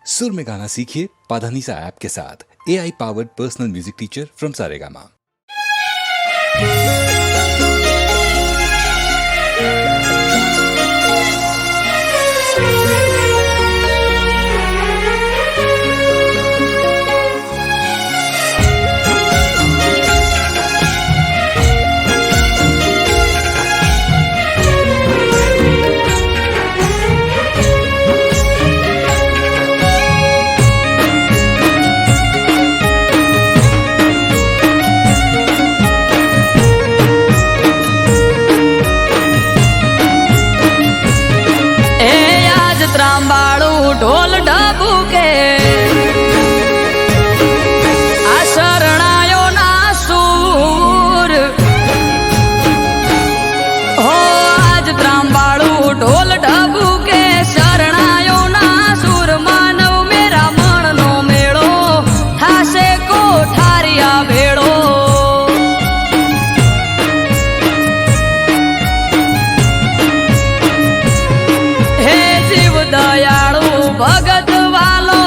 सुर में गाना सीखिए पाधानीसा ऐप के साथ। AI powered personal music teacher from Saregama. ढोल ढबू के आ शरणायो ना सूर हो आज त्रांबाड़ू ढोल ढबू के शरणायो ना सूर मानव मेरा मन नो मेड़ो थासे कोठारिया भेड़ो हे जीव दयाळु भगत वालो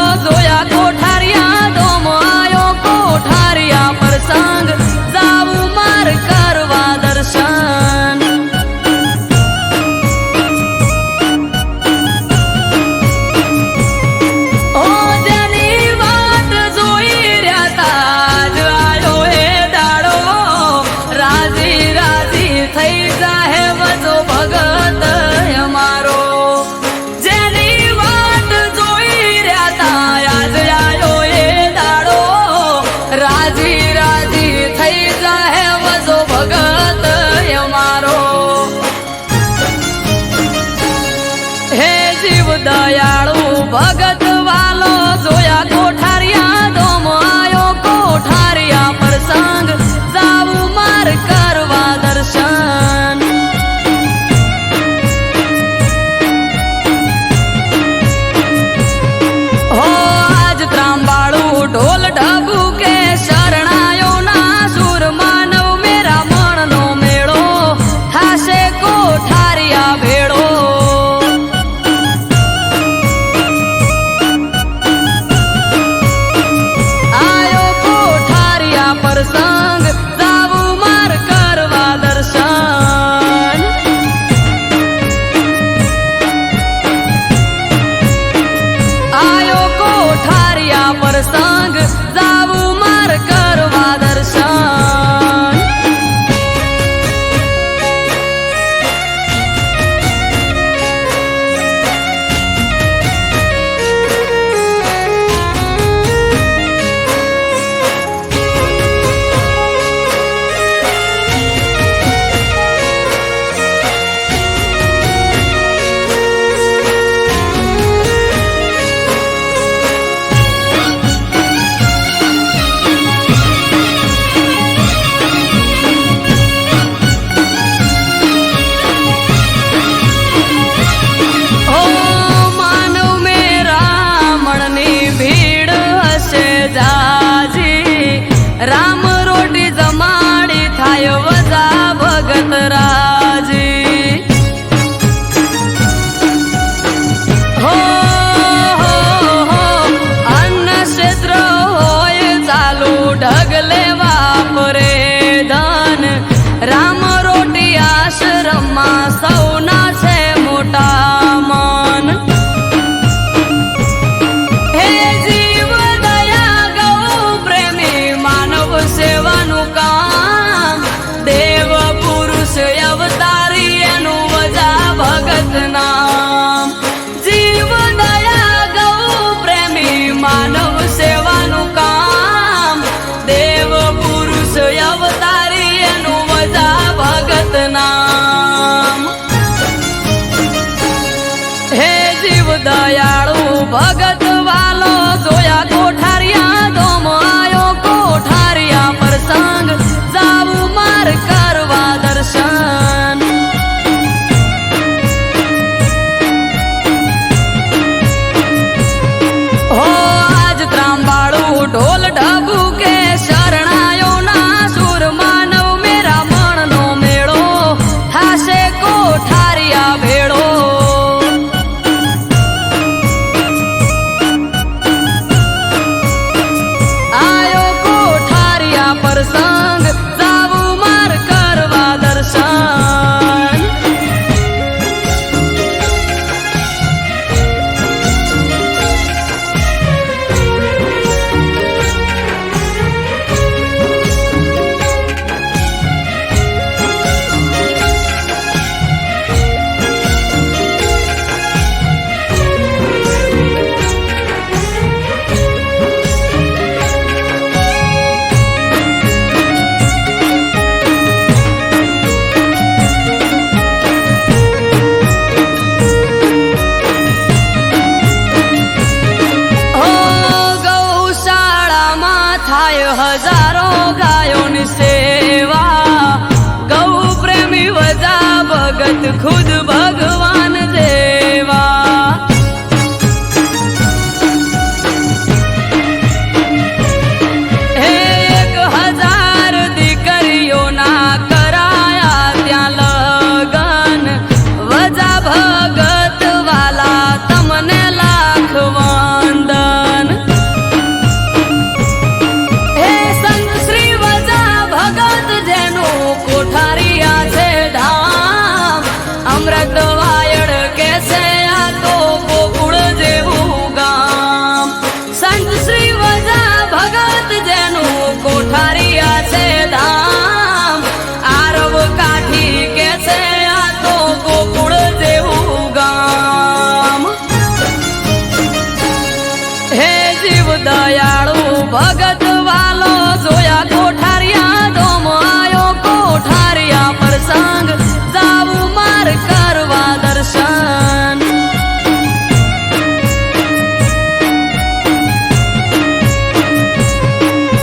શિવ દયાળુ ભગત વાલો જોયા કોઠારિયા ધોમ આયો કોઠારિયા પ્રસંગ જાવું માર કરવા દર્શન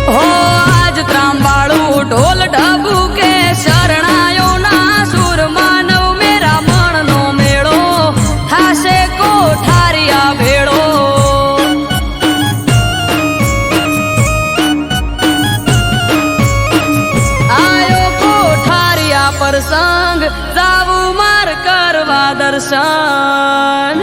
હો આજ ત્રાંબાળું ઢોલ ઢબુ કે શરણાયો ના સુર માનવ મેરા મણનો મેળો થાશે કોઠારિયા ભેળો આયો કોઠારિયા પ્રસંગ જાવું માર કરવા દર્શન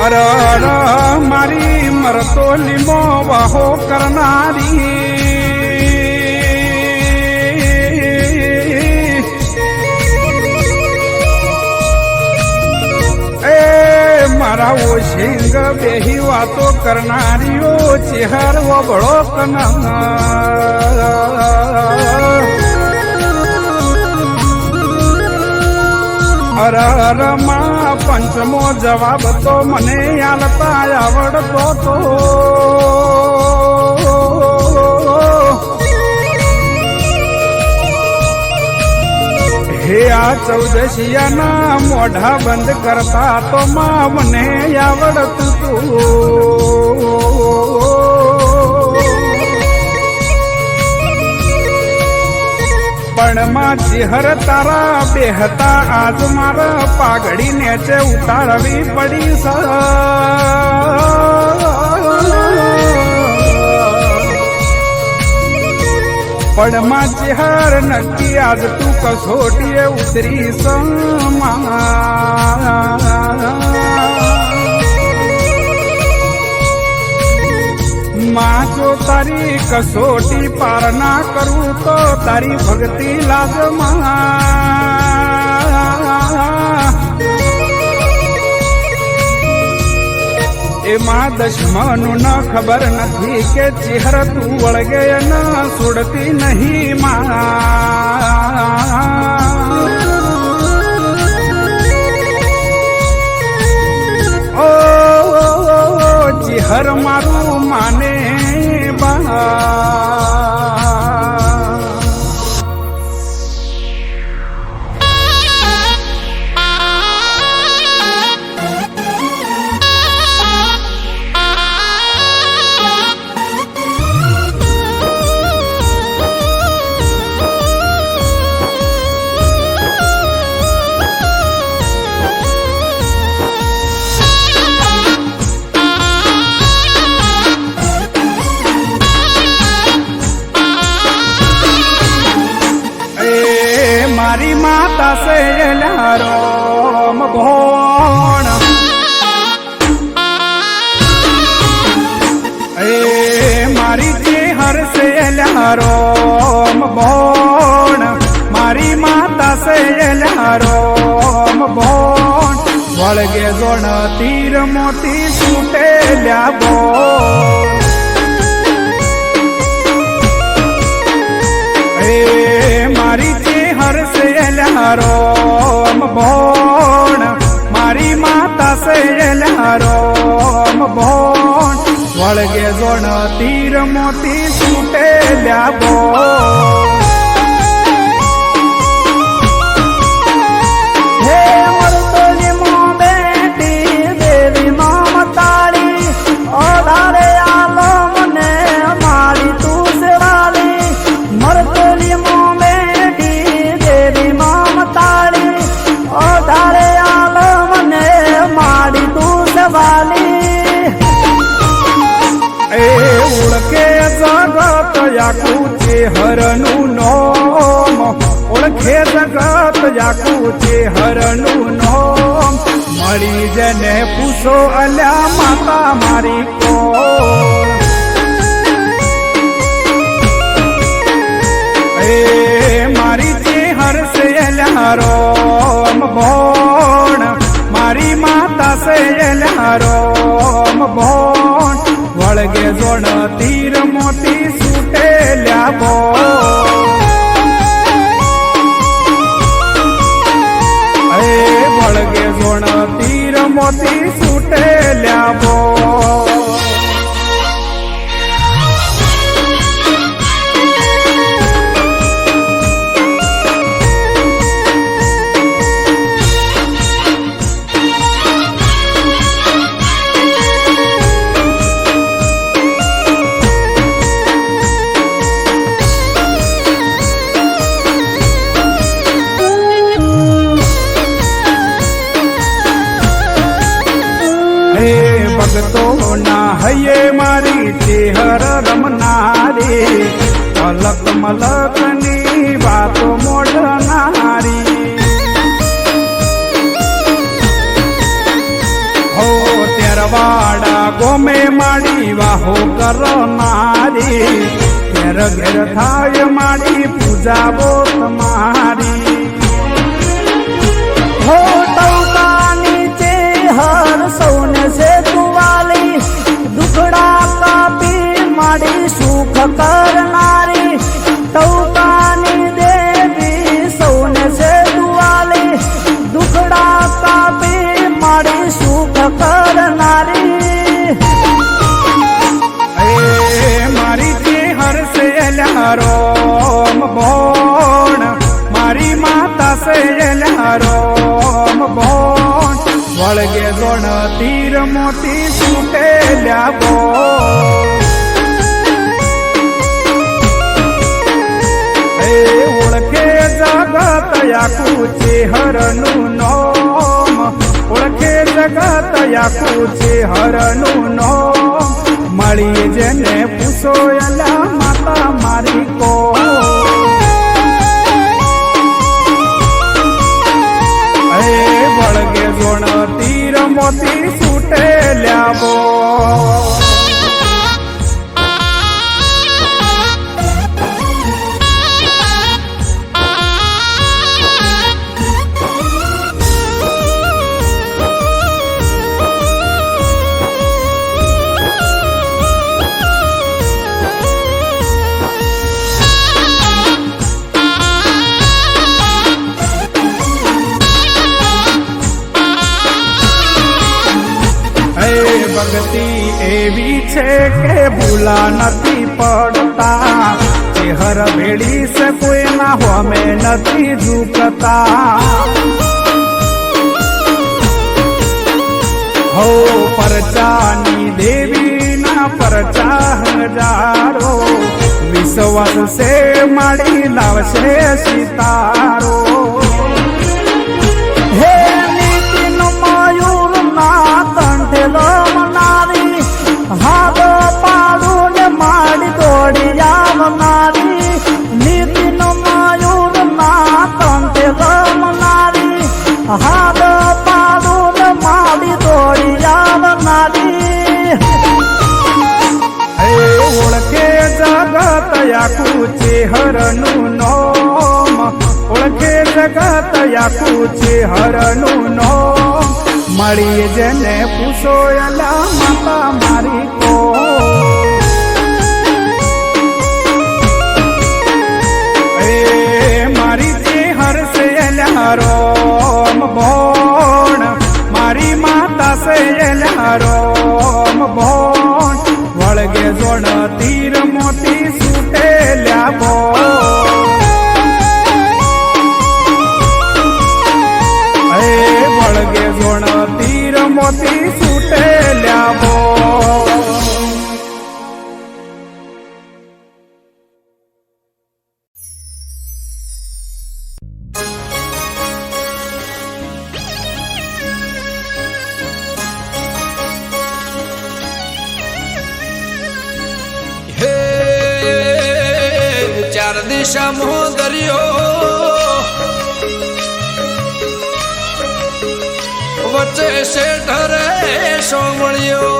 અર મારી મરતો લીમો વાહો કરનારી એ મારા ઓશિંગ બેહી વાતો કરનારીઓ ચેહર વબળો અર માં પંચમો જવાબ તો મને આલતા આવડતો તો હે આ ચૌદશિયાના મોઢા બંધ કરતા તો માં મને આવડતું તું પણ માં ચિહર તારા બેહતા આજ મારા પાઘડી નેચે ઉતારવી પડી પણ માં ચિહર નક્કી આજ તું કસોટીએ ઉતરી માં જો તારી કસોટી પાર ના કરું તો તારી ભક્તિ લાજમાં એમાં દશમનું ન ખબર નથી કે ચિહર તું વળગે ન છોડતી નહીં માં ચિહર મારું માને બા મારી માતા સે રોમ ભોણ એ મારી ચેહર સે રોમ ભોણ મારી માતા સે રોમ ભોણ વળગે જોણ તીર મોતી છૂટે લ્યા બોણ મારી ચેહર સે રોમ ભોણ મારી માતા સે રોમ ભોણ વળગે જોણ તીર મોતી છૂટે લ્યા બોણ હે મરતોલી મો બેટી દેવી મમતાળી ઓધારે આલો મને મારી તું સેવાલી મરતોલી મો યાકું ચેહરનું નોમ ઓળખે જગત યાકું ચેહરનું નોમ મળી જને પૂછો અલ્યા માતા મારી કોણ મારી જે હરસે અલ્યા રોમ ભોણ મારી માતા સે અલ્યા રોમ ભોણ વળગે જોણ તીર મોતી સુટેલ્યા બોણ વળગે જોણ તીર મોતી સુટેલ્યા બોણ ભગતો ના હૈયે મારી ચેહર રમનારી અલક મલકની વાતો મોઢનારી હો તેરવાડા ગોમે માડી વાહો કરનારી ઘેર ઘેર થાય માડી પૂજાવો તમારી હો તવકાની ચેહર સૌને છે તુવાલી દુખડા કાપી માડી સુખ કરનારી તવકાની દેવી સૌને છે તુવાલી દુખડા કાપી માડી સુખ કરનારી મારી જે હરસે રોમ ભોણ મારી માતા સે રોમ ભોણ વળગે જોણ તીર મોતી સુટેલ્યા બોણ ઓળખે જગત આખું ચેહરનું નોમ ઓળખે જગત આખું ચેહરનું નોમ મળી જેને પૂછો અલા માતા મારી કોણ વળગે જોણ તીર મોતી સુટેલ્યા બોણ ભક્તિ એવી છે કે ભૂલા નથી પડતા ચેહર ભેડી છે કોઈના હોમે નથી ઝૂકતા હો પરચાની દેવીના પરચા હજારો વિશ્વાસ છે માડી લાવશે સિતારો હે નીતિન મયુર ના કંઠેલો મનારી હાથ પાડું ને માડી દોડી આવનારી નીતિન મયુર ના કંઠેલો મનારી હાથ પાડું ને માડી દોડી આવનારી ઓળખે જગત આખું ચેહરનું નોમ ઓળખે જગત આખું ચેહરનું નોમ મળી જેને પૂછો અલા માતા મારી કોણ મારી જે હરસે રોમ ભોણ મારી માતા સે રોમ ભોણ વળગે જોણ તીર મોતી સુટેલ્યા બોણ વળગે જોણ તીર મોતી સુટેલ્યા બોણ ચાર દિશામાં દરિયો વચ્ચે શેઠ રે સોમળિયો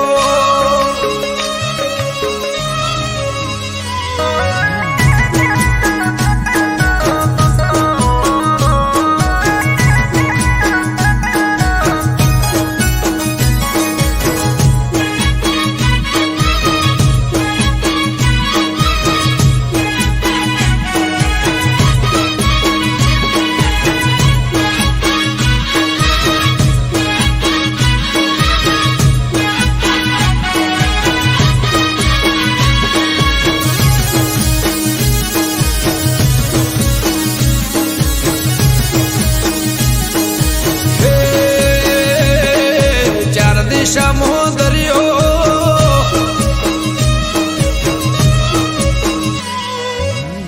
દરિયો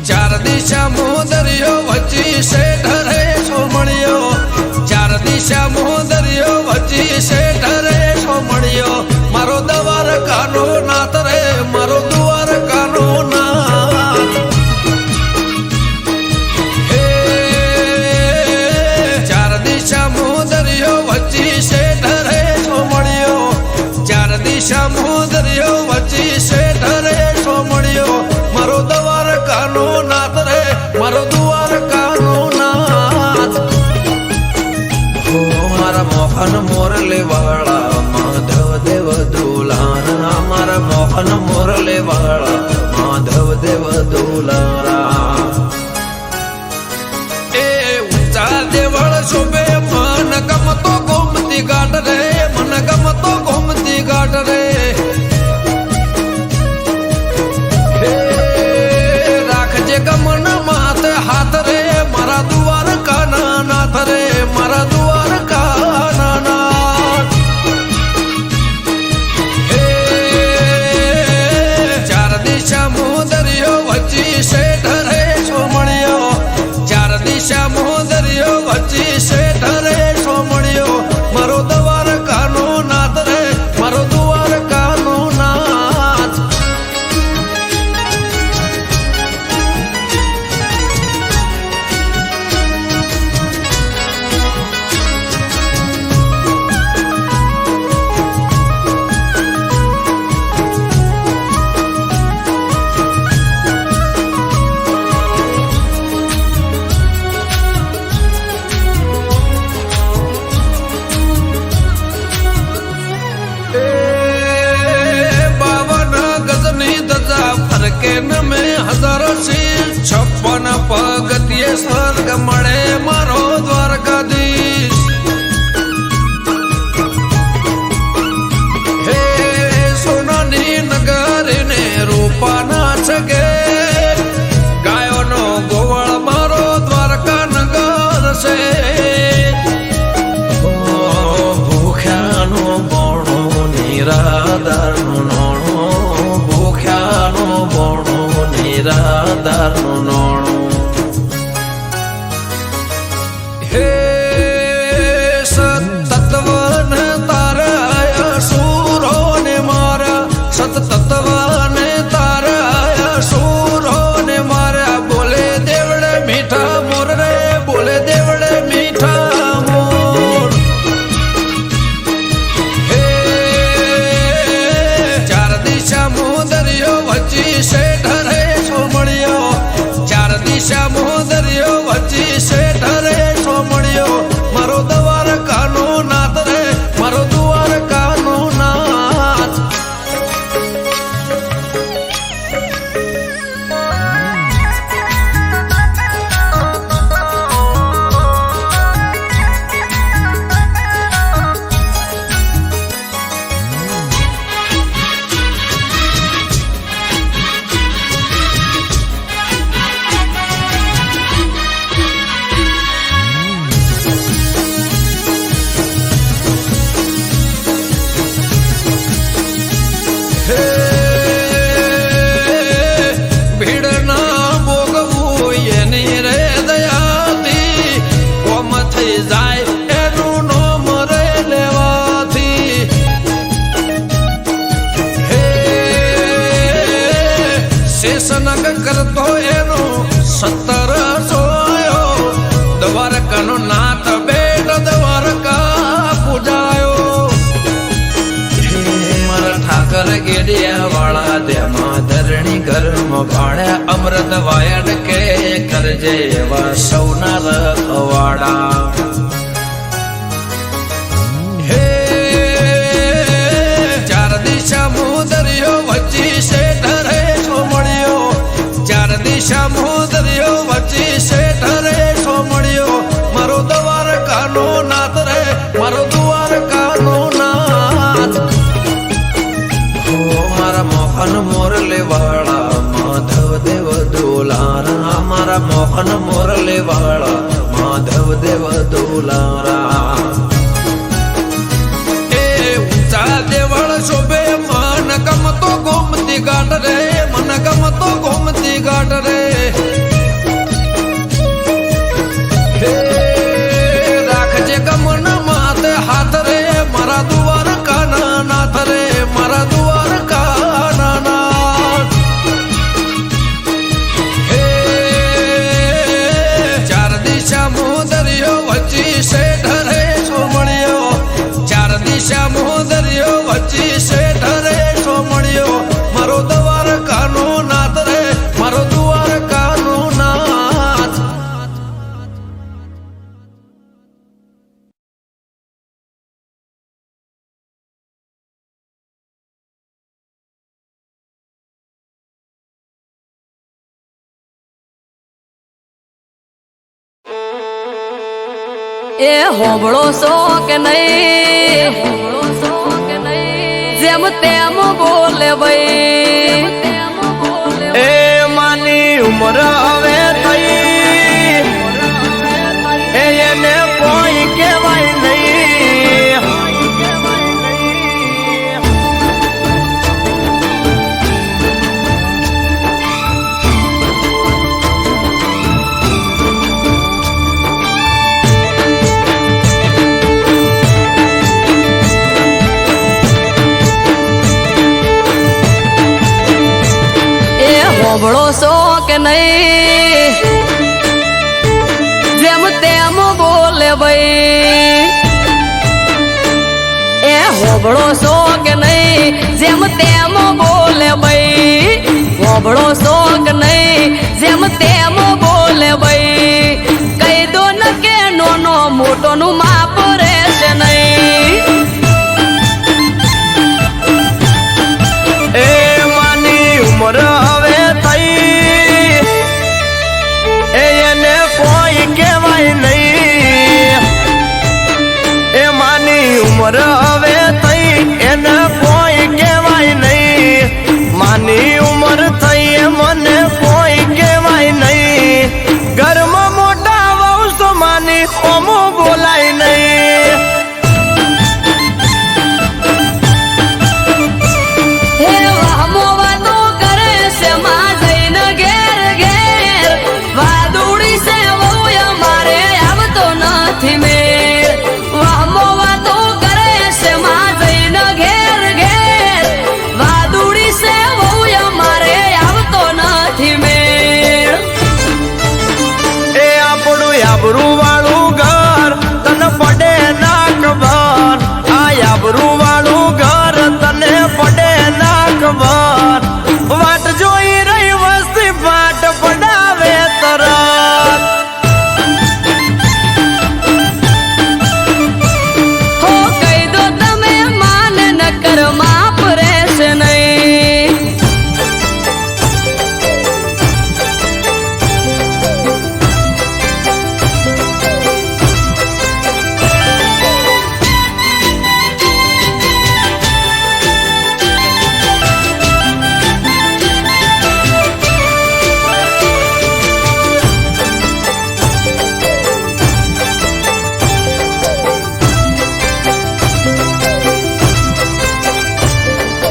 ચાર દિશામાં દરિયો વચ્ચી શેઠ રે સોમળિયો ચાર દિશામાં દરિયો વચ્ચી શેઠ રે સોમળિયો મારો દ્વારકાનો નાથ રે મારો દ્વારકાનો નાથ હે ચાર દિશામાં દરિયો વચ્ચી શેઠ રે સમુદ્રિયો વચ્ચી શેઠ રે સોમળિયો મારો દ્વારકાનો નાથ રે મારો દ્વારકાનો નાથ મારા મોહન મોરલે વાળા માધવ દેવ દુલારા મારા મોહન મોરલે વાળા માધવ દેવ દુલારા એ ઊંચા દેવળ શોભે મન ગમતો ગોમતી ઘાટ રે મન ગમતો ગોમતી ઘાટ રે રાખજે ગમન માથ હાથ રે મારા દ્વારકાના નાથ રે મારા દ્વારકાના નાથ ચાર દિશામાં દરિયો વચ્ચી શેઠ રે સોમળિયો ચાર દિશામાં દરિયો વચ્ચી શેઠ રે સોમળિયો મારો દ્વારકાનો નાથ રે મારો દ્વારકાનો નાથ ફરકે ન મેં હજારો શીર 56 પગથિયે સ્વર્ગ મળે મારો દ્વારકાધીશ હે સોનાની નગરીને રૂપાના છગે ગાયોનો ગોવાળ મારો દ્વારકા નગર છે ભૂખ્યાનો બોણો નિરાધારનો નોણો ભૂખ્યાનો બોણો નિરાધારનો નોણો હે સતત્વને તારા અસુરોને મારા સતત્વને તારા અસુરોને મારા બોલે દેવડે મીઠા મોર રે બોલે દેવડે મીઠા મોર હે ચાર દિશામાં દરિયો વચ્ચી શેઠ રે સોમળિયો ચાર દિશામાં દરિયો વચ્ચી શેઠ રે સોમળિયો મારો દ્વારકાનો નાથ રે મારો દ્વારકાનો નાથ ભીડ ના ભોગવું એની રે દયાથી કોમ થઈ જાય એનું નોમ રે લેવાથી હે શેષનગ કરતો એનો 17 સોયો દ્વારકાનો નાથ બેટ દ્વારકા પૂજા સાકર ગેડિયા વાળા તેમાં ધરણી ઘરમાં ભાડ્યા અમૃત વાયડ કે કરજે એવા સૌના રખવાડા હે ચાર દિશા મુદરિયો વચ્ચે શેઠરે સોમળ્યો ચાર દિશા મુદરિયો વચ્ચે શેઠરે સોમળ્યો મારો દ્વારકાનો નાથ રે મારો દ્વારકાનો નાથ મારા મોહન મોરલે વાળા માધવ દેવ દુલારા મારા મોહન મોરલે વાળા માધવ દેવ દુલારા એ ઊંચા દેવળ શોભે મન ગમતો ગોમતી ઘાટ રે મન ગમતો ગોમતી ઘાટ રે રાખજે ગમન માથે હાથ રે મારા દ્વારકાના નાથ રે મારા દ્વારકાના નાથ હે ચાર દિશા મુદરિયો વચ્ચે શેઠરે સોમળ્યો ચાર દિશા મુદરિયો વચ્ચે શેઠરે સોમળ્યો મારો દ્વારકાનો નાથ રે મારો દ્વારકાનો નાથ એ હોબળો સો કે નહીં જેમ તેમ બોલે ભાઈ એ માની ઉમર હવે થઈ એને કોઈ કહેવાય નહીં હોબળો સો કે નહીં જેમ તેમ બોલે ભાઈ એ હોબળો સો કે નહીં જેમ તેમ બોલે ભાઈ હોબળો સો કે નહીં જેમ તેમ બોલે ભાઈ કહી દો ન કે નોનો મોટો નું માપ રહેશે નહીં એ માની ઉમર હવે થઈ એને કોઈ કહેવાય નહીં એ માની ઉમર હવે થઈ એને કોઈ કહેવાય નહીં માની ઉમર થઈ મને કોઈ કહેવાય નહીં ઘરમાં મોટા વહુ તો માની ઓમો બોલાય નહીં હે વાહમો વાતો કરે છે માં જઈને ઘેર ઘેર વાદુડી છે વહુ અમારે આવતો નથી મેર વાહમો વાતો કરે છે માં જઈને ઘેર ઘેર વાદુડી છે વહુ અમારે આવતો નથી મેર એ આપણું આબરૂ વાળું ઘર તને પડે ના ખબર આ આબરૂ વાળું ઘર તને પડે ના ખબર વાટ જોઈ રહી વસ્તી પાટ પડાવે તરત હો કહી દો તમે માને નકર માપ રહેશે નહીં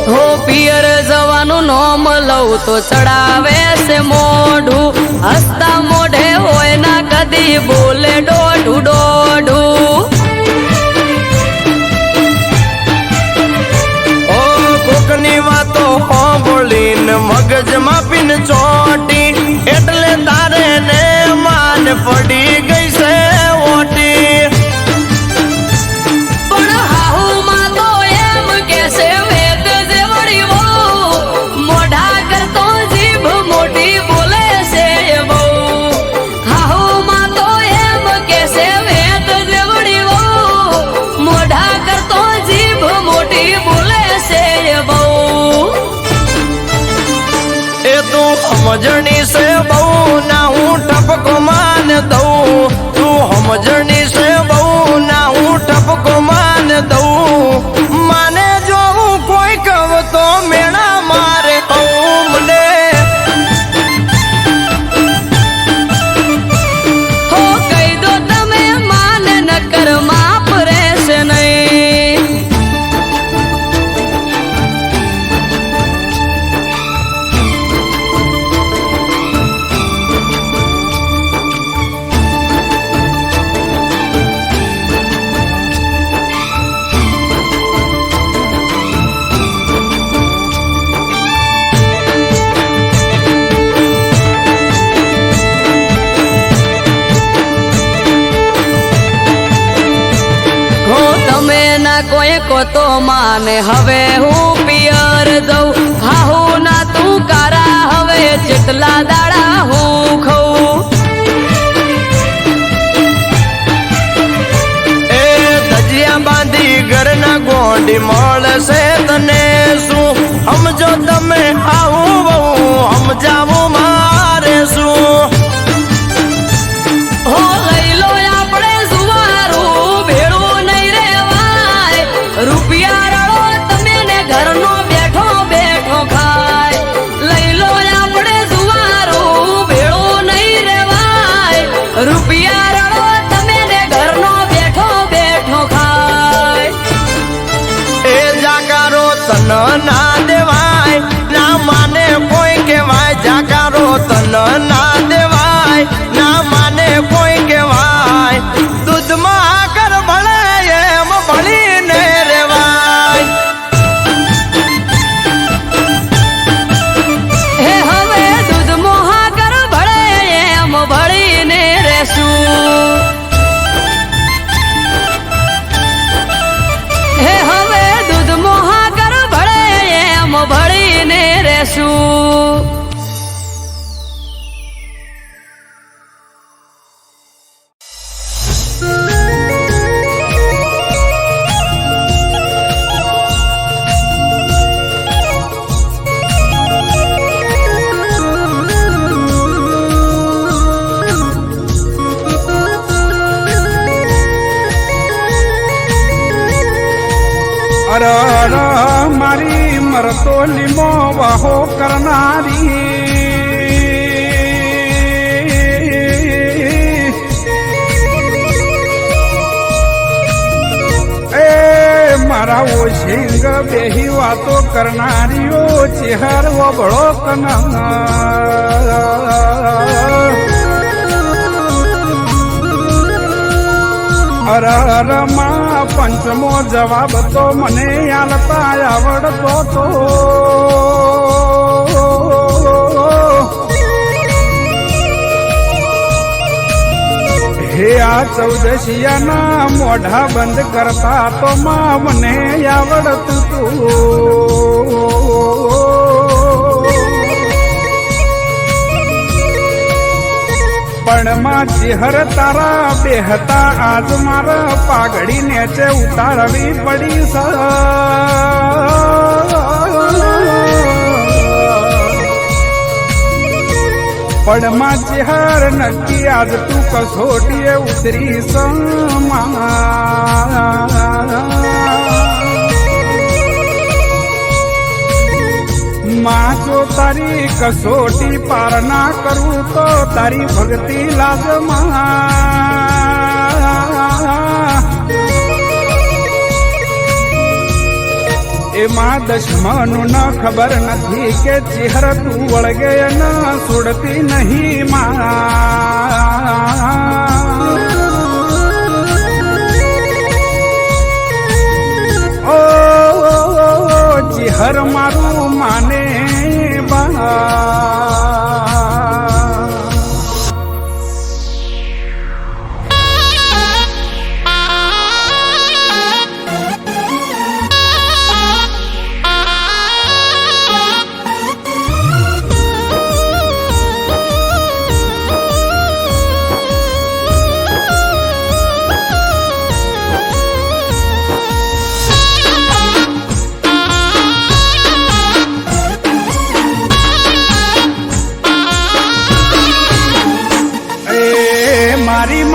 હો પિયર જવાનું નોમ લઉં તો ચડાવે છે મોઢું હસતા મોઢે હોય ના કદી બોલે દોઢું દોઢું ઓ કોકની વાતો સાંભળીને મગજમાં પીન ચોટી એટલે તારે ને માન પડી ગઈ છે ઓટી પણ હાહુ માં તો એમ કે છે વેત જેવડી સમજણી છે બહુ ના હું ટપકો માન દઉં તું સમજણી છે બહુ ના હું ટપકો માન દઉં માને જો હું કોઈ કહું તો મેણા મારે મને હો કહી દો તમે માન નકર માફ રહેશે નહીં. હો તમે ના કોઈ કો તો માને હવે હું પિયર દઉં હાહુ ના તું કારા હવે જેટલા દાડા હું ખઉં. એ ધજિયા બાંધી ઘરના ગોંડી મળશે તને શું સમજો તમે આવું બહુ સમજાવું મારે શું હો લઈ લો આપણે સુવારું ભેળું નહીં રેવાય રૂપિયા રળો તમે ને ઘરનો બેઠો બેઠો ખાય. લઈ લો આપણે સુવારું ભેળું નહીં રેવાય રૂપિયા રળો તમે ને ઘરનો બેઠો બેઠો ખાય. એ જાકારો તન ના દેવાય ના માને કોઈ કહેવાય જાકારો તન ના દેવાય ના માને કોઈ કહેવાય દૂધમાં આકર ભળે એમ ભળીને રેવાય હે હવે દૂધ મોહાગર ભળે એમ ભળીને રહેશું. હે હવે દૂધ મોહાગર ભળે એમ ભળીને રહેશું. અર અર મારી મરતો લીમો વાહો કરનારી એ મારા ઓ સિંગ બેહી વાતો કરનારીઓ ચેહર વબળો કના અર અર માં પંચમો જવાબ તો મને આલતા આવડતો તો હે આ ચૌદશિયાના મોઢા બંધ કરતા તો માં મને આવડતું તું પણ માં ચેહર તારા બેહતા આજ મારા પાઘડી નેચે ઉતારવી પડી સ પણ માં ચેહર નક્કી આજ તું કસોટીએ ઉતરી માં જો તારી કસોટી પાર ના કરું તો તારી ભક્તિ લાગમાં એમાં દશમનું ન ખબર નથી કે ચેહર તું વળગે ન છોડતી નહીં માં ઓ ચેહર મારું માને બા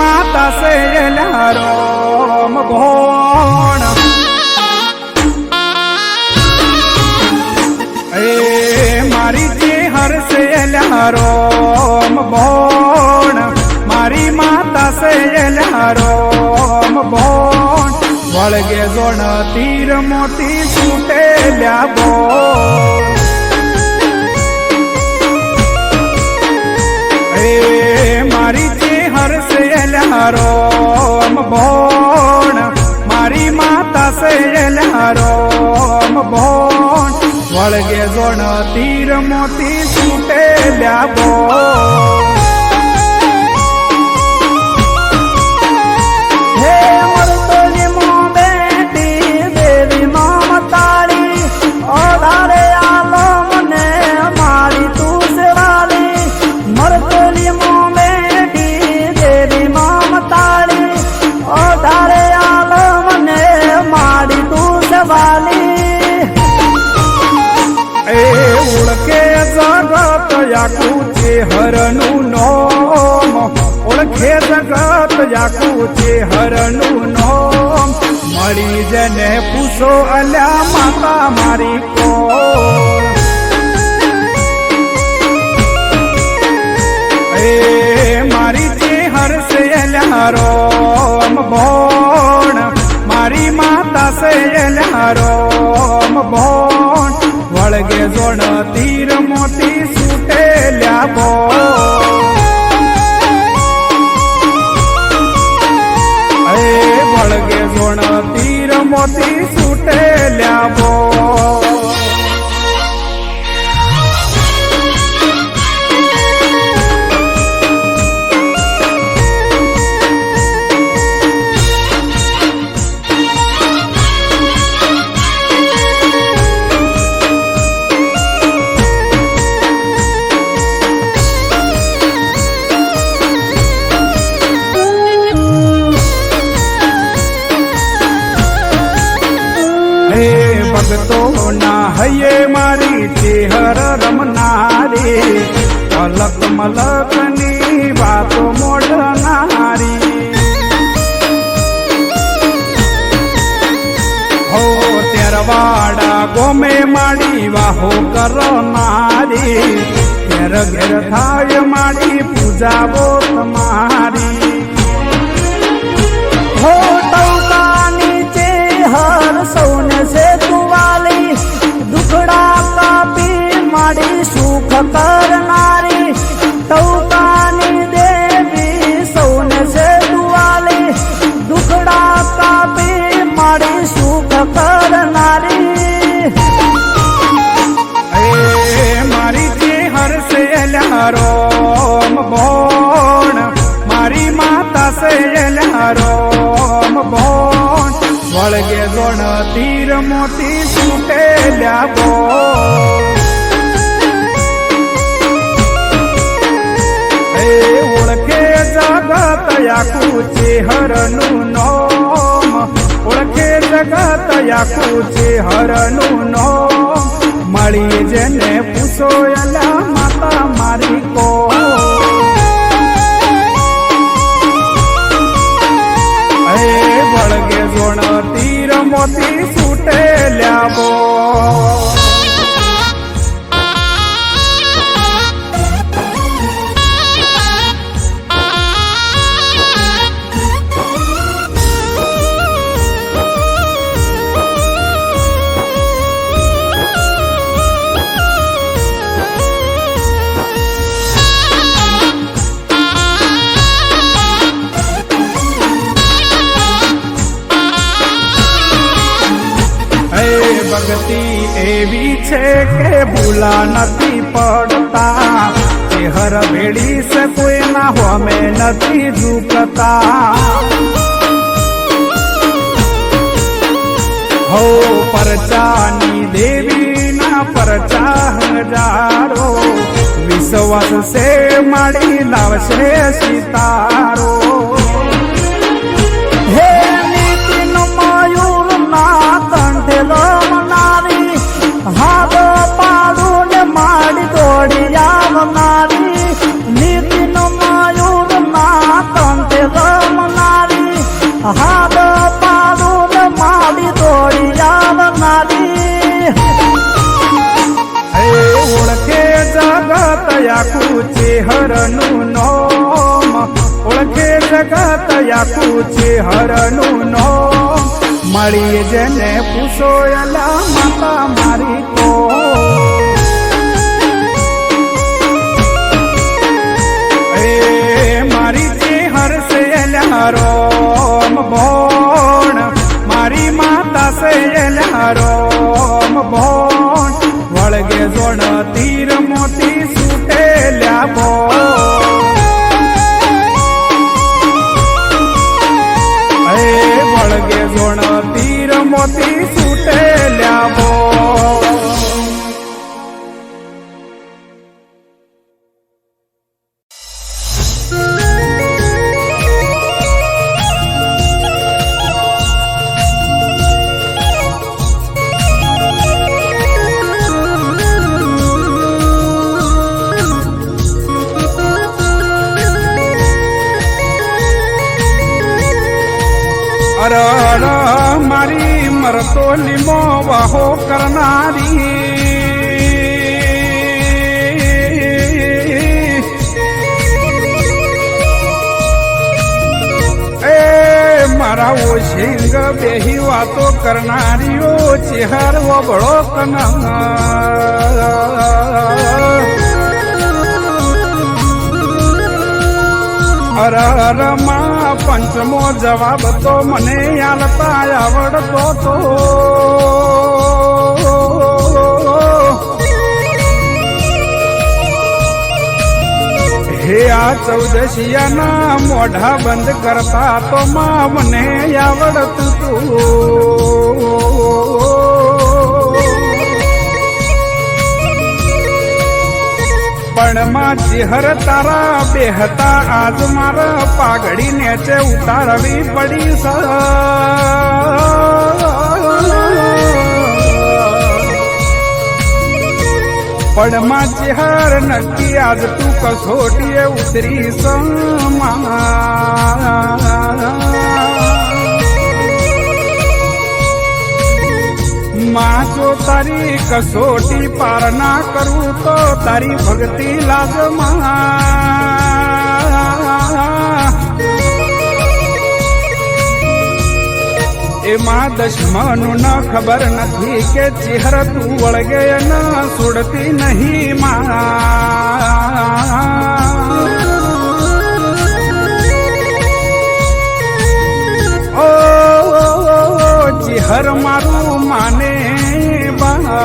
માતા સેલા રોમ ભોણ એ મારી ચેહર સેલા રોમ ભોણ મારી માતા સેલા રોમ ભોણ વળગે જોણ તીર મોતી છૂટેલ્યા બોલ મારી ચેહર સેલા રોમ ભોણ મારી માતા સેલા રોમ ભોણ વળગે જોણ તીર મોતી છૂટેલ્યા બોલ ચેહરનું નોમ ઓળખે જગત યાકુ ચેહરનું નોમ મળી જને પૂછો અલ્યા માતા મારી કોણ મારી ચેહર સેલા રોમ ભોણ મારી માતા સેલા રોમ ભોણ વળગે જોણ તીર મોતી છૂટેલ્યા બોલ વળગે જોણ તીર મોતી છૂટેલ્યા બોલ ભગતો ના હૈયે મારી ચેહર રમનારી અલક મલકની વાતો મોડનારી હો તેરવાડા ગોમે માડી વાહો કરનારી ઘેર ઘેર થાય માડી પૂજાવો તમારી હો ટૌકાની ચેહર સૌને છે દુખડા કાપી માડી સુખ કરનારી ટૌકાની દેવી સૌને છે દુવાલી દુખડા કાપી માડી સુખ કરનારી મારી ચેહર સેલા રોમ ભોણ મારી માતા સેલા રોમ ભોણ વળગે જોણ તીર મોતી છૂટેલ્યા બોલ ઓળખે જગત યાકુ ચેહરનું નોમ ઓળખે જગત યાકુ ચેહરનું નોમ મળી જેને પૂછો અલા માતા મારી કોણ વળગે જોણ તીર મોતી છૂટેલ્યા બોલ ભક્તિ એવી છે કે ભૂલા નથી પડતા ચેહર ભેડી છે કોઈના હોમે નથી ઝૂકતા હો પરચાની દેવીના પરચા હજારો વિશ્વાસ સે માડી લાવશે સિતારો હે નીતિન મયુર ના કંઠે રમનારી હાથ પાડું ને માડી દોડી આવનારી નીતિન મયુર ના કંઠે આખું ચેહરનું નોમ ઓળખે જગત આખું ચેહરનું નોમ મળી જેને પૂછો એલા માતા મારી કો મારી ચેહર સે એલા રોમ ભોણ મારી માતા સે એલા રોમ ભોણ વળગે જોણ તીર મોતી સુટેલ્યા ભો વળગે જોણ તીર મોતી સુટેલ્યા ભો અર મારી મરતો લીમો વાહો કરનારી એ મારા ઓશિંગ બેહી વાતો કરનારીઓ ચેહર વબળો કના અર માં પંચમો જવાબ તો મને આલતા આવડતો તો હે આ ચૌદશિયાના મોઢા બંધ કરતા તો માં મને આવડતું તું પણ માં ચેહર તારા બેહતા આજ મારા પાઘડી નેચે ઉતારવી પડી પણ માં ચેહર નક્કી આજ તું કસોટીએ ઉતરી માં જો તારી કસોટી પાર ના કરું તો તારી ભક્તિ લાજમાં એમાં દશમનું ન ખબર નથી કે ચેહર તું વળગે ન છોડતી નહીં માં ચેહર મારું માને બા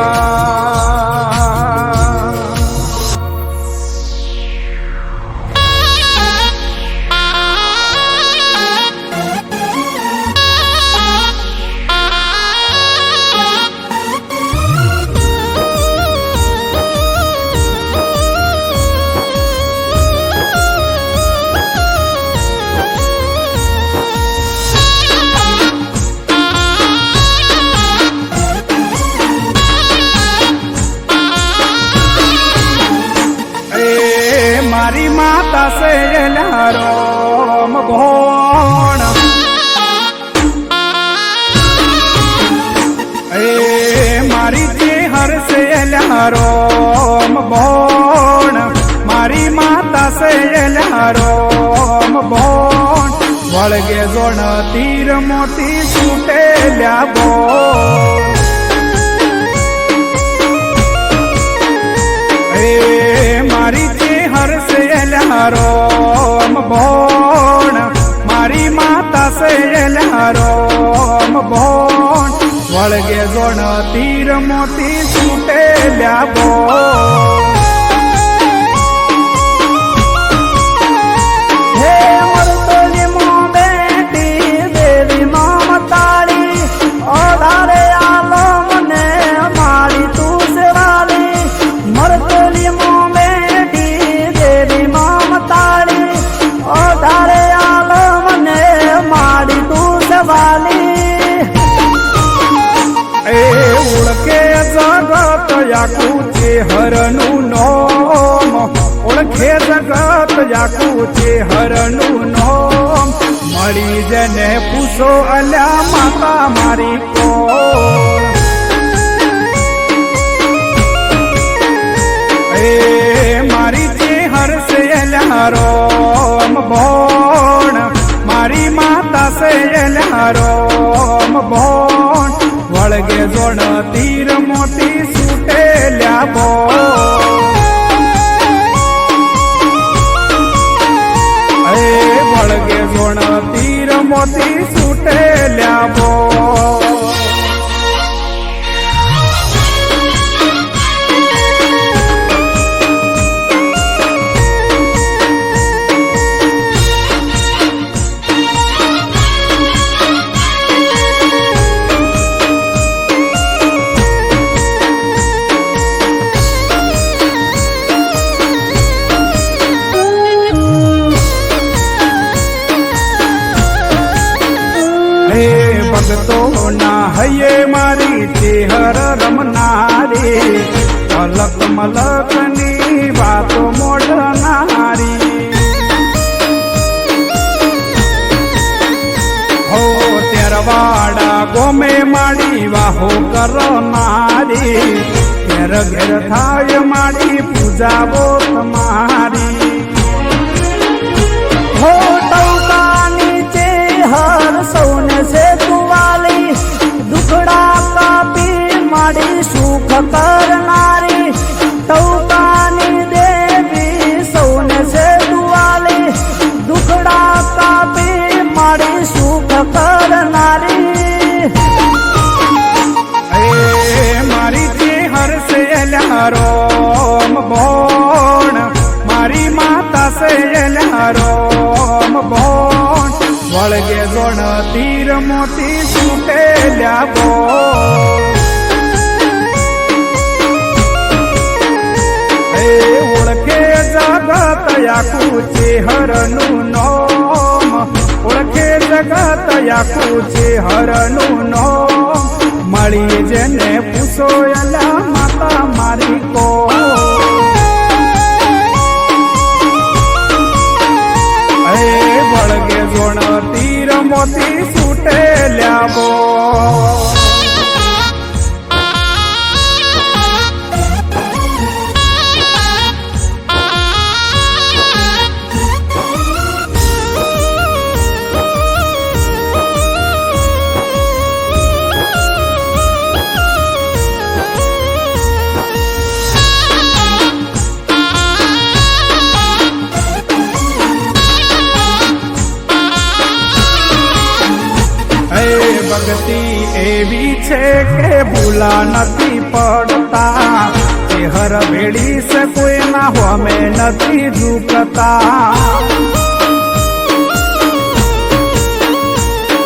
મારી માતા સે એલા રોમ ભોણ મારી ચેહર સે એલા રોમ ભોણ મારી માતા સે એલા રોમ ભોણ વળગે જોણ તીર મોતી છૂટેલ્યા બોણ મારી ચેહર સે એલા રોમ ભોણ મારી માતા સે એલા રોમ ભોણ વળગે જોણ તીર મોતી છૂટેલ્યા બોણ હે મરતોલી મો બેટી દેવી મમતાળી ઓધારે આલો મને મારી તું સેવાલી મરતોલી મો આખું ચેહરનું નોમ ઓળખે જગત આખું ચેહરનું નોમ મળી જેને પૂછો અલ્યા માતા મારી કોણ મારી લ્યા બો વળગે જોણ તીર મોતી છૂટે લ્યા બો ભગતો ના હૈયે મારી ચેહર રમનારી અલક મલક ની વાતો મોઢનારી હો તેરવાડા ગોમે માડી વાહો કરનારી ઘેર ઘેર થાય માડી પૂજાવો તમારી હો ટૌકાની ચેહર સૌને સે તુવાલી દુખડા કાપી માડી સુખ કરનારી ટૌકાની દેવી સૌને સે તુવાલી દુખડા કાપી માડી સુખ કરનારી મારી ચેહર સે રોમ બોણ મારી માતા સે રોમ બોણ વળગે જોણ તીર મોતી છૂટે લ્યા બો ઓળખે જગત આખું ચેહરનું નોમ ઓળખે જગત આખું ચેહરનું નોમ મળી જેને પૂછો એલા માતા મારી કો વળગે જોણ તીર મોતી છૂટે લ્યા બો ભક્તિ એવી છે કે ભૂલા નથી પડતા ચેહર ભેડી છે કોઈના હોમે નથી ઝૂકતા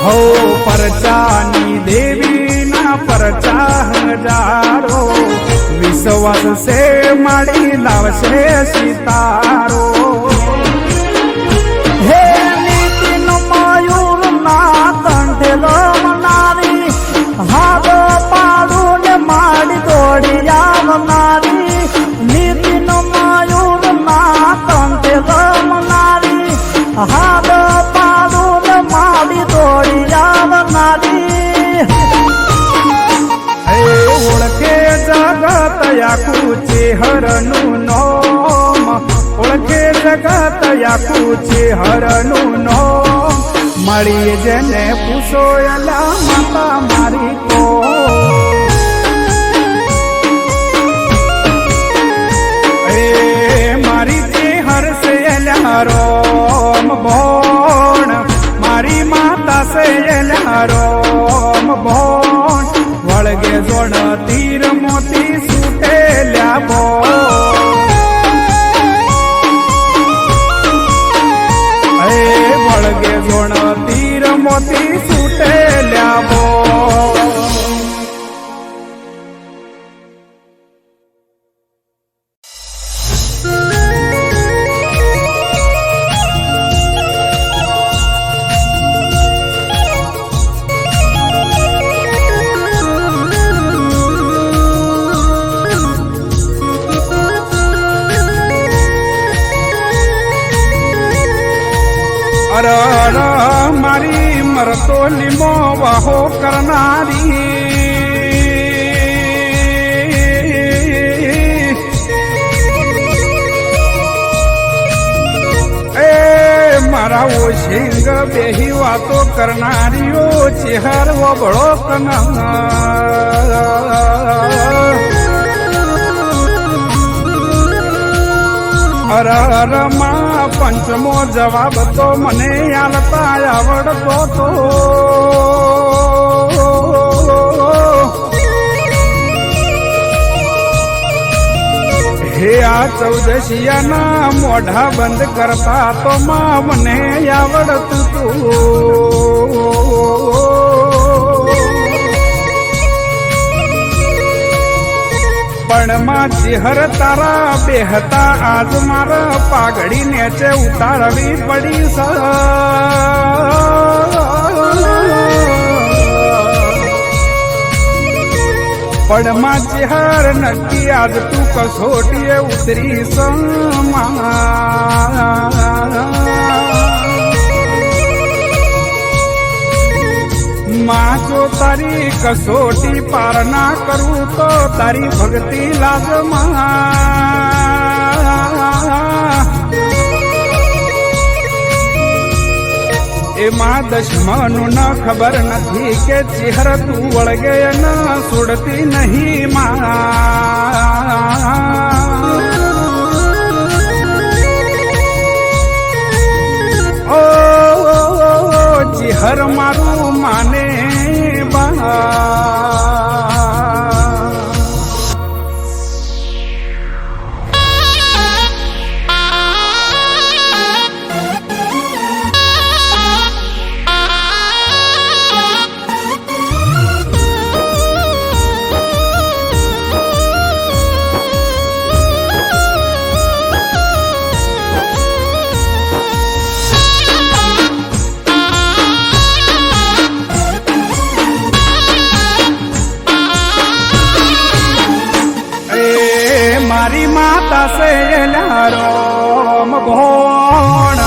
હો પરચાની દેવીના પરચા હજારો વિશ્વાસ છે માડી લાવશે સિતારો હે નીતિન મયુર ના કંઠે લમનારી હાથ પાડું ને માડી દોડી આવનારી નીતિન મયુર ના કંઠે લમનારી હાથ પાડું ને માડી દોડી આવનારી ઓળખે જગત આખું ચેહરનું નોમ ઓળખે જગત આખું ચેહરનું નોમ મળી જેને પૂછો એલા માતા મારી કો મારી ચેહર સે એલા રોમ બોણ મારી માતા સે એલા રોમ બોણ વળગે જોણ તીર મોતી છૂટે લ્યા બો વળગે જોણ તીર મોતી છૂટે લ્યા બો અર મારી મરતો લીમો વાહો કરનારી મારા ઓશિંગ બેહી વાતો કરનારીઓ ચેહર વબળો કના હર હર માં પંચમો જવાબ તો મને આલતા આવડતો તો હે આ ચૌદશિયાના મોઢા બંધ કરતા તો માં મને આવડતું તું પણ માં ચિહર તારા બેહતા આજ મારા પાઘડી નેચે ઉતારવી પડી પણ માં ચિહર નક્કી આજ તું કસોટીએ ઉતરી માં જો તારી કસોટી પાર ના કરું તો તારી ભક્તિ લાગમાં એમાં દશમનું ન ખબર નથી કે ચિહર તું વળગે ન સુડતી નહીં માં ચિહર મારું માને બા મારી માતા સે રોમ ભોણ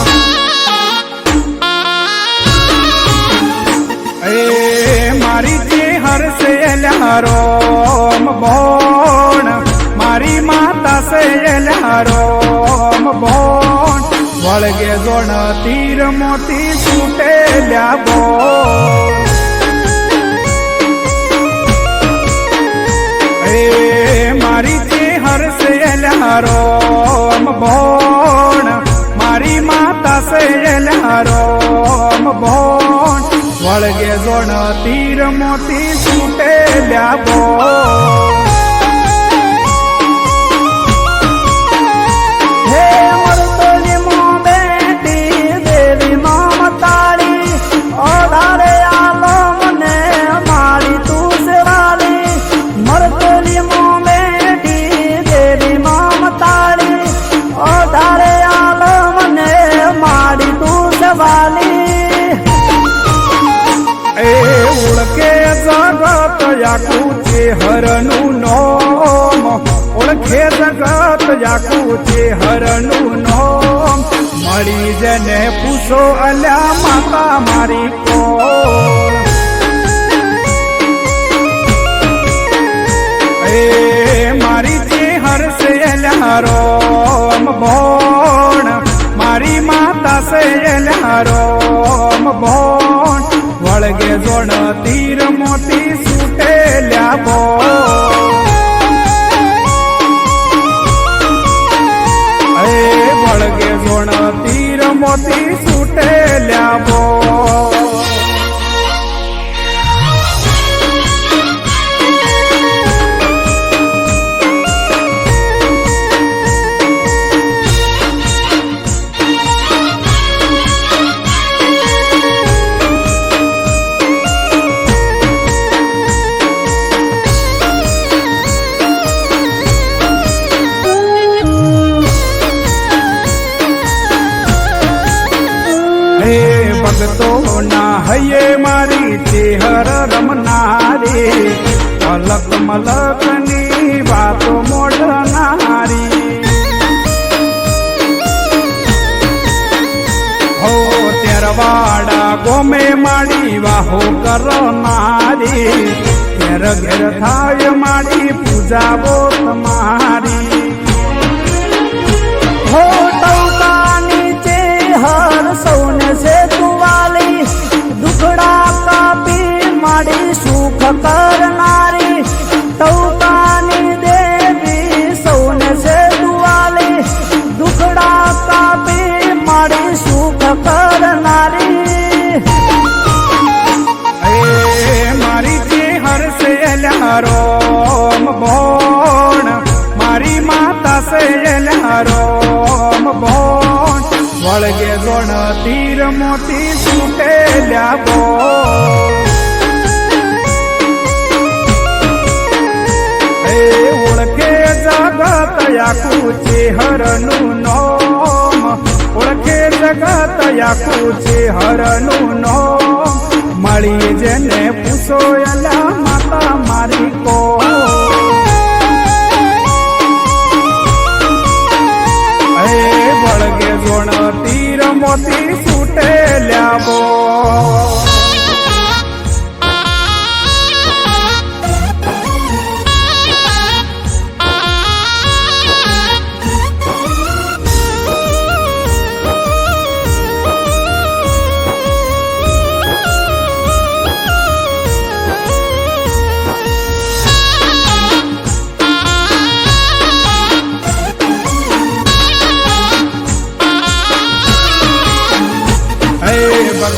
મારી ચેહર સે રોમ ભોણ મારી માતા સે રોમ ભોણ વળગે જોણ તીર મોતી છૂટેલ્યા બોણ મારી ચેહર સે રોમ ભોણ મારી માતા સે રોમ ભોણ વળગે જોણ તીર મોતી છૂટેલ્યા બોણ હે મરતોલી મો બેટી દેવી નામ તાળી ઓધારે આલો મને મારી તું સેવાલી મરતોલી મો ઓધારે આલો મને મારી તું સવાલી એ ઓળખે જગત યાકું ચેહરનું નોમ ઓળખે જગત યાકું ચેહરનું નોમ મળી જને પૂછો અલ્યા માતા મારી કોણ એ મારી ચેહર સે રોમ ભોણ મારી માતા સે રોમ ભોણ વળગે જોણ તીર મોતી છૂટેલ્યા બોણ વળગે જોણ તીર મોતી છૂટેલ્યા બોણ ભગતો ના હૈયે મારી ચેહર રમનારી અલક મલક ની વાતો મોઢનારી હો તેરવાડા ગોમે માડી વાહો કરનારી ઘેર ઘેર થાય માડી પૂજાવો તમારી હો ટૌકાની ચેહર સૌને સે તુવાલી દુખડા કાપી માડી સુખ કરનારી ટૌકાની દેવી સૌને સે તુવાલી દુખડા तीर मोती सुटेल्या बोल ओळखे जगत याकूचे हरणू नोम ओळखे जगत याकूचे हरणू नोम मळी जेने पुसोयला माता मारी को बळगे जोण तीर मोती सुटेल्या बो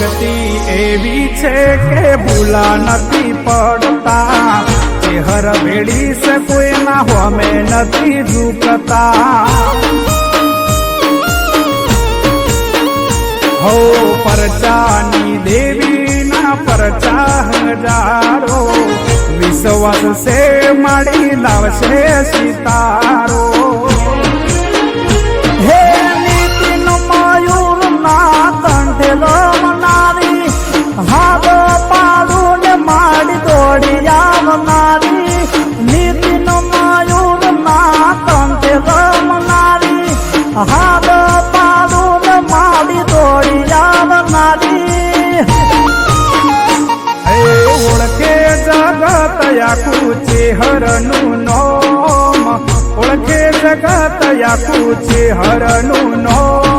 ભક્તિ એવી છે કે ભૂલા નથી પડતા ચેહર ભેડી સે કોઈના હોમે નથી ઝૂકતા હો પરચાની દેવીના પરચા હજારો વિશ્વાસ સે માડી લાવશે સિતારો હે નીતિન મયુર ના કંઠેલો હાથ પાડું ને માડી દોડી આવનારી નીતિન મયુર ના કંઠે રમનારી હાથ પાડું ને માડી દોડી આવનારી ઓળખે જગત યાકું ચેહરનું નોમ ઓળખે જગત યાકું ચેહરનું નોમ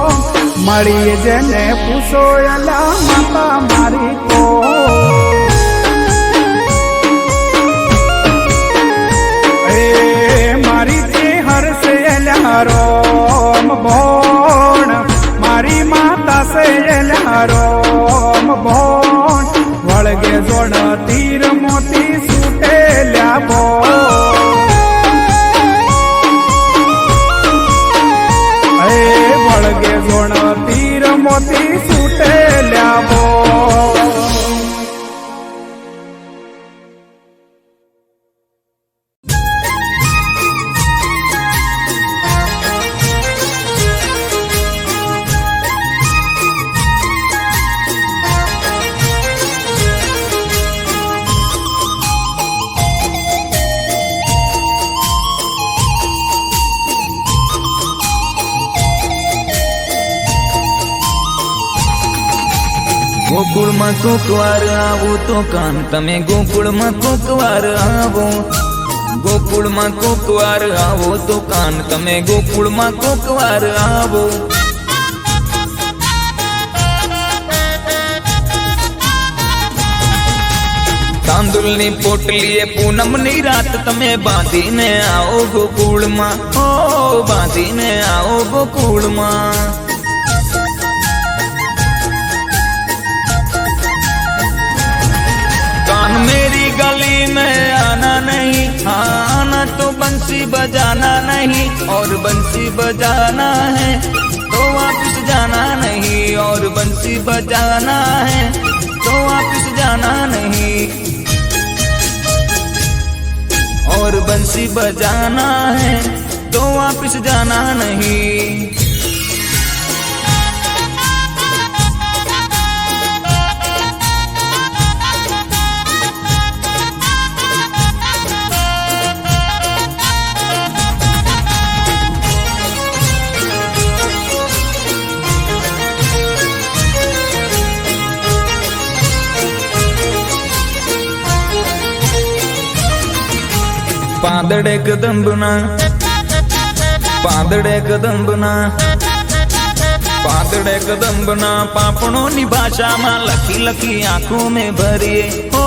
મળી જેને પૂછોયલા માતા મારી કો મારી ચેહર સે રોમ ભોણ મારી માતા સે રોમ ભોણ વળગે જોડ તીર મોતી સુટેલ્યા બોલ વળગે જોણ તીર મોતી સુટેલ્યા બોલ ગોકુળમાં કોકવાર આવો તો કાન તમે ગોકુળમાં કોકવાર આવો ગોકુળમાં કોકવાર આવો તો કાન તમે ગોકુળમાં કોકવાર આવો તાંદુલની પોટલીએ પૂનમની રાત તમે બાંધીને આવો ગોકુળમાં ઓ બાંધીને આવો ગોકુળમાં मेरी गली में आना नहीं हाँ आना तो बंसी बजाना नहीं और बंसी बजाना है तो वापस जाना नहीं और बंसी बजाना है तो वापस जाना नहीं और बंसी बजाना है तो वापस जाना नहीं પાંદડે કદંબના પાંદડે કદંબના પાંદડે કદંબના પાપણોની ભાષામાં લખી લખી આંખો મેં ભરીએ ઓ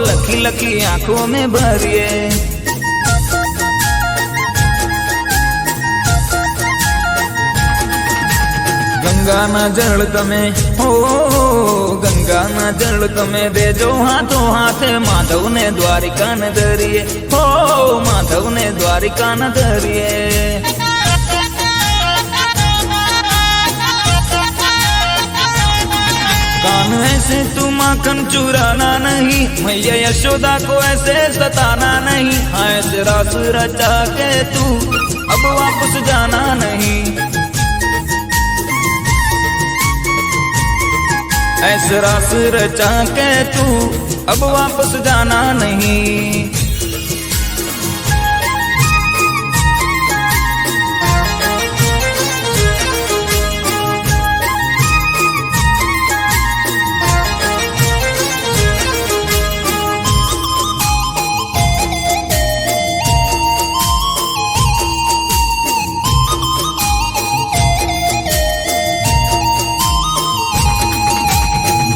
લખી લખી આંખો મેં ભરીએ ગંગાના જળ તમે હો ગંગાના જળ તમે દેજો હાથો હાથે માધવને દ્વારિકા ને ધરીએ હો માધવને દ્વારિકા ને ધરીએ कान ऐसे तू माखन चुराना नहीं, मैया यशोदा को ऐसे सताना नहीं। हाँ ऐसे रास रचा के तू अब वापस जाना नहीं, ऐसे रास रचा के तू अब वापस जाना नहीं।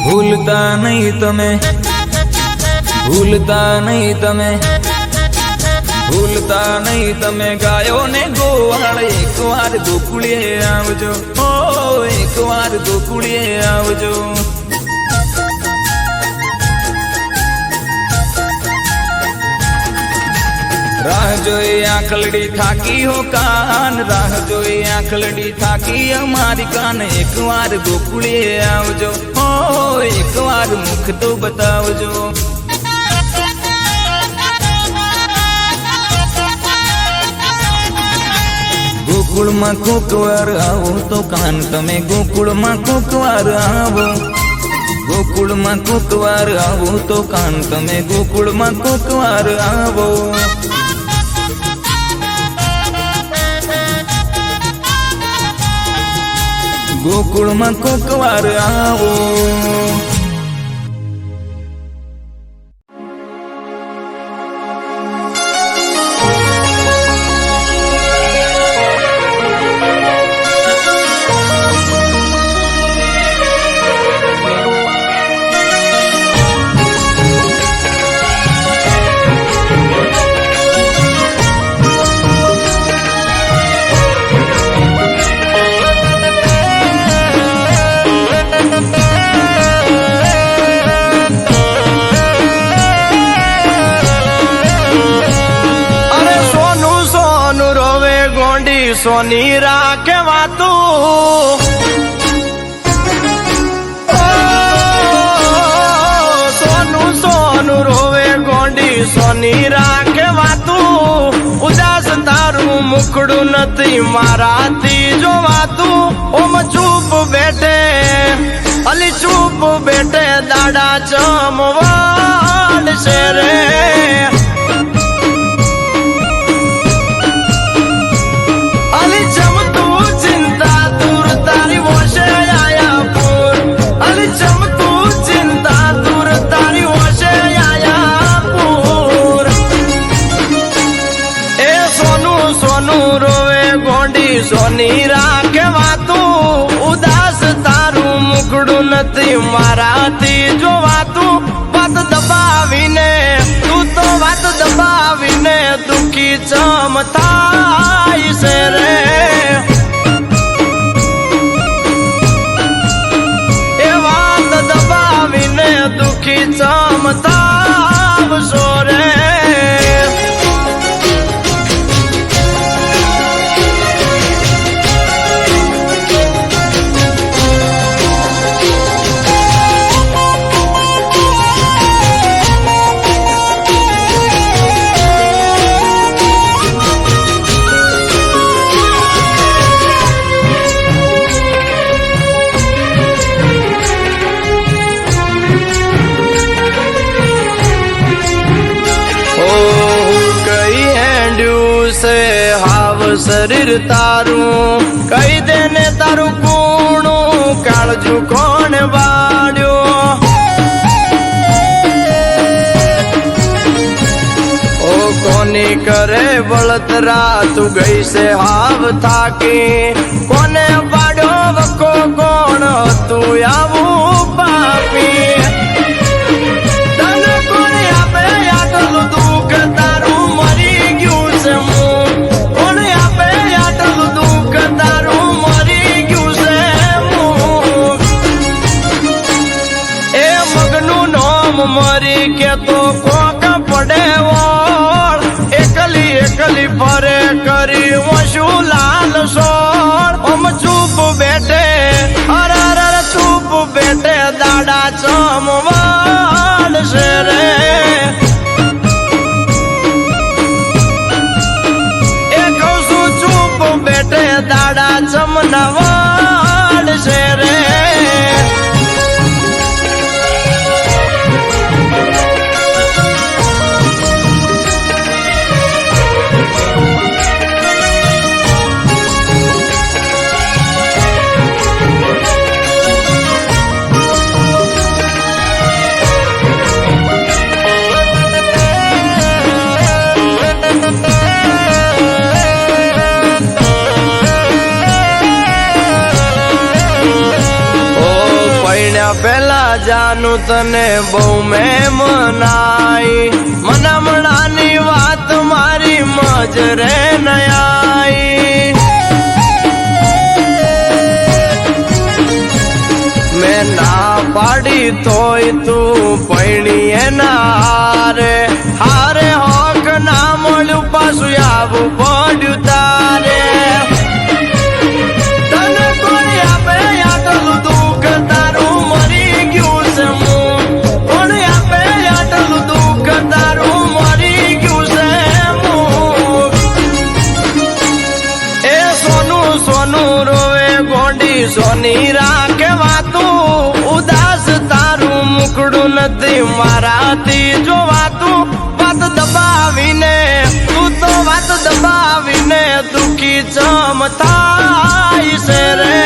ભૂલતા નહીં તમે, ભૂલતા નહીં તમે, ભૂલતા નહીં તમે ગાયો ને ગોવાળ। એક વાર ગોકુળીએ આવજો, ઓ એક વાર ગોકુળીએ આવજો। રાહ જોઈ આંખલડી થાકી હો કાન, રાહ જોઈ આંખલડી થાકી અમારી કાન। એક વાર ગોકુળીએ આવજો, ઓ એક વાર મુખ તો બતાવજો। ગોકુળમાં કોક વાર આવો તો કાન તમે, ગોકુળમાં કોક વાર આવો, ગોકુળમાં કોક વાર આવો તો કાન તમે, ગોકુળમાં કોક વાર આવો। ગોકુળમાં કોક વાર આવો। સોની રાખે વાતું, સોનું સોનું રોવે ગોંડી સોની રાખે વાતું। ઉદાસ તારું મુખડું નથી મારાથી જોવાતું, ઓમ ચૂપ બેઠે અલી ચૂપ બેઠે દાડા ચમવાડ છે રે। સોની રાખે વાતું, ઉદાસ તારું મુખડું નથી મારાથી જોવાતું। વાત દબાવીને તું તો વાત દબાવીને દુખી ચમ થાય છે રે। એ વાત દબાવીને દુખી ચમ થાવશો રે। શરીર તારું કહી દે ને તારું કૂણું કાળજું કોણ વાળ્યો। ઓ કોની કરે બળતરા તું ગઈ છે હાવ થાકી, કોને પાડ્યો વકો કોણ તું આવું પાપી। તને કોને આપે આટલું દુઃખ તારું મરી ગયું છે મું, મરી કે તો કોક પડે વોળ, એકલી એકલી ફરે કરી વશું લાલ સોળ। ઓમ ચૂપ બેઠે અરે ચૂપ બેઠે દાડ પેલા જાનું તને બહુ મેં મનાઈ મનામણાની વાત મારી મજરે નયાઈ મેં ના પાડી તોય તું પૈણી એના હારે હોક ના મળ્યું પાછું આવું પડ્યું તારે તને કોઈ આપે આટલું દુઃખ તારું મરી ગયું છે હું કોઈ આપે આટલું દુઃખ તારું મરી ગયું છે હું એ સોનું સોનું રોવે ગોંડી સોની રાખે વાતું ઉદાસ તારું મુખડું નથી મારાથી જોવાતું વાત દબાવીને તું તો વાત દબાવીને દુખી ચમ થાય છે રે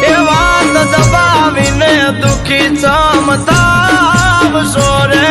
એ વાત દબાવીને દુખી ચમ થાવશો રે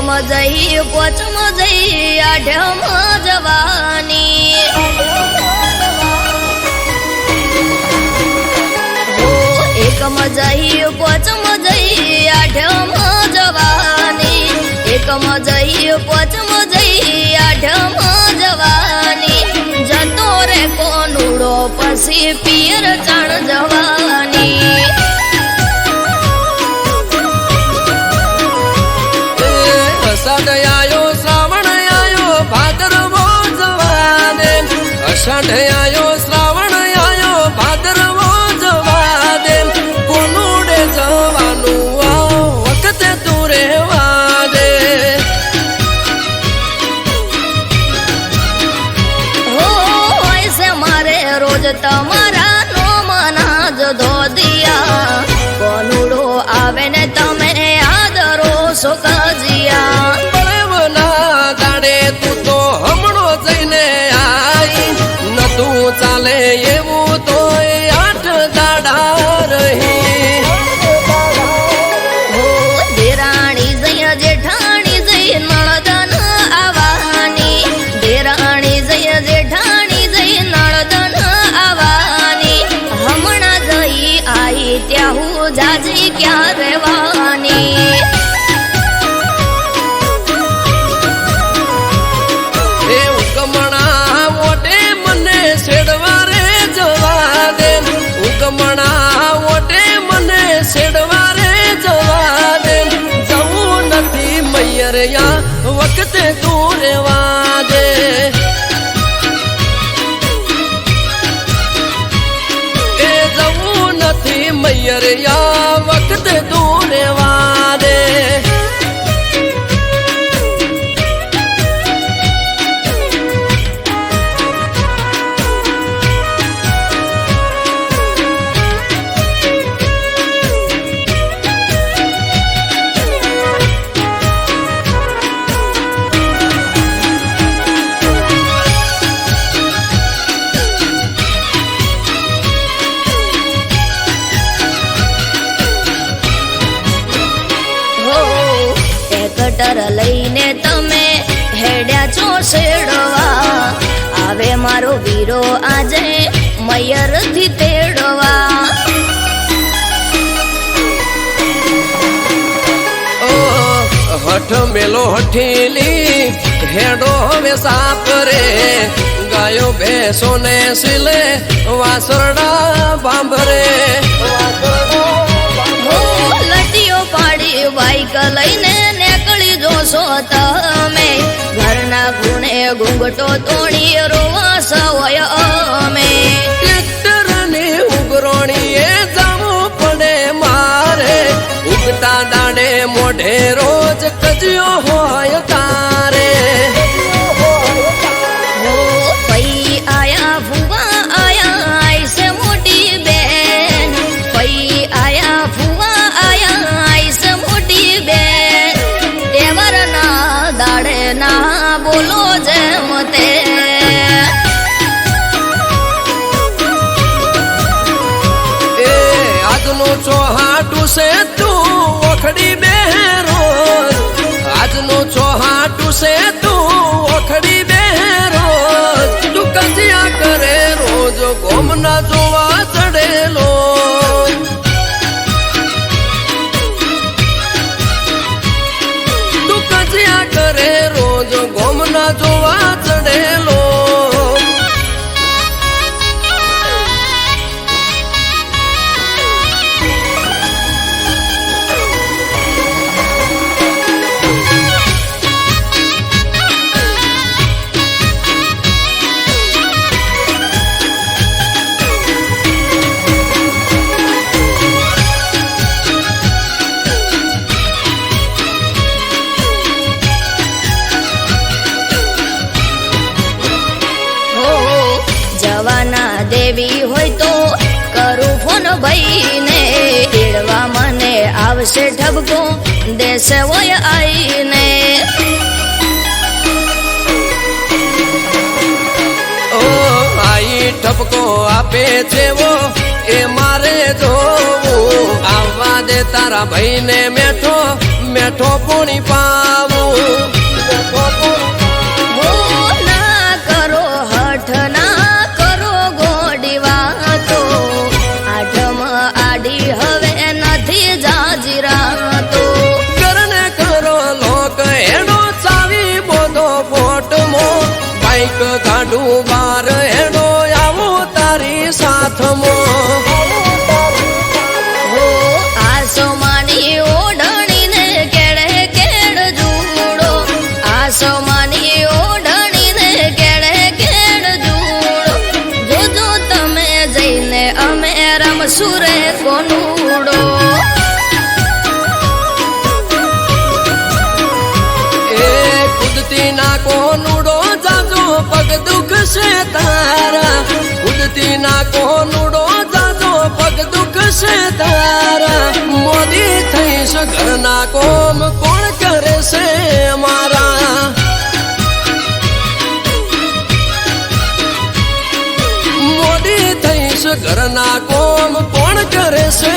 એકમાં જઈ પોચમાં જઈ આઠમાં જવાની એકમાં જઈ પોચમાં જઈ આઠમાં જવાની એકમાં જઈ પોચમાં જઈ આઠમાં જવાની જતો રે કોનુડો પછી પિયર ચાણ જવાની અષાઢ આયો શ્રાવણ આયો ભાદરવો જવાને અષાઢ આયો શ્રાવણ આયો ભાદરવો જવાને કોનુડે જવાનું આ વખતે તું રેવા દે હોય છે મારે રોજ તમારા નોમના જ ધોદિયા કોનુડો આવે ને તમે આદરો સુખજિયા બળવના દાડે તું તો હમણો જઈને આઈ નતું ચાલે એવું તો 8 દાડા રહી દેરાણી જય જેઠાણી જય નળદન આવવાની દેરાણી જય જેઠાણી જય નળદન આવવાની હમણાં જઈ આઈ ત્યાં હું જાજી ક્યાં રહેવાની એ ઉગમણા ઓટે મને છેડવા રે જવા દે ઉગમણા ઓટે મને છેડવા રે જવા દે જવું નથી મૈયરિયા વખતે તું રેવા દે એ જવું નથી મૈયરિયા વખતે તું રેવા દે કટર લઈને તમે હેડ્યા છો શેડવા આવે મારો વીરો આજે મયર થી તેડવા હઠ મેલો હઠીલી હેડો હવે સાપ રે ગાયો ભેંસો ને સિલે વાસરડા બાંભરે લટીઓ પાડી બાઈક લઈને નીકળી જોશો તમે ઘરના ગુણે ઘૂંઘટો તોડી રોવા સવય અમે ટ્રેક્ટર ને ઉગરોણીએ જવું પડે મારે ઉગતા દાડે મોઢે રોજ કજ્યો હોય તારે પઈ આયા ફુવા આયા આઈસે મોટી બેન પઈ આયા ફુવા આયા આઈસે મોટી બેન એવરના દાડે ના બોલો જેમ તે એ આજનો ચોહાટું છે તું ઓખડી બેરો આજનો ચોહાટું છે તું ઓખડી બેરો તું કજિયા કરે રોજ ગોમના જોવા ચડેલો તું કજિયા કરે રોજ ગોમના જોવા ચડેલો દેવી હોય તો કરું ફોન ભાઈને તેડવા મને આવશે ઠપકો દેશે હોય આઈને ઓ આઈ ઠપકો આપે છે વો એ મારે જોવું આવવા દે તારા ભાઈને મેઠો મેઠો પૂણી પાવું દુઃખ કાઢું બાર હેડો આવો તારી સાથમાં આસમાની ઓઢણીને કેડે કેડ જુડો આસમાની ઓઢણીને કેડે કેડ જુડો જોજો તમે જઈને અમે રમશું રે કોનુડો કુદતી ના કોનુડો જાજો પગ દુખશે તારા કુદતી ના કોનુડો જાજો પગ દુખશે તારા મોદી થઈશ ઘરના કોમ કોણ કરે છે મારા મોદી થઈશ ઘરના કોમ કોણ કરે છે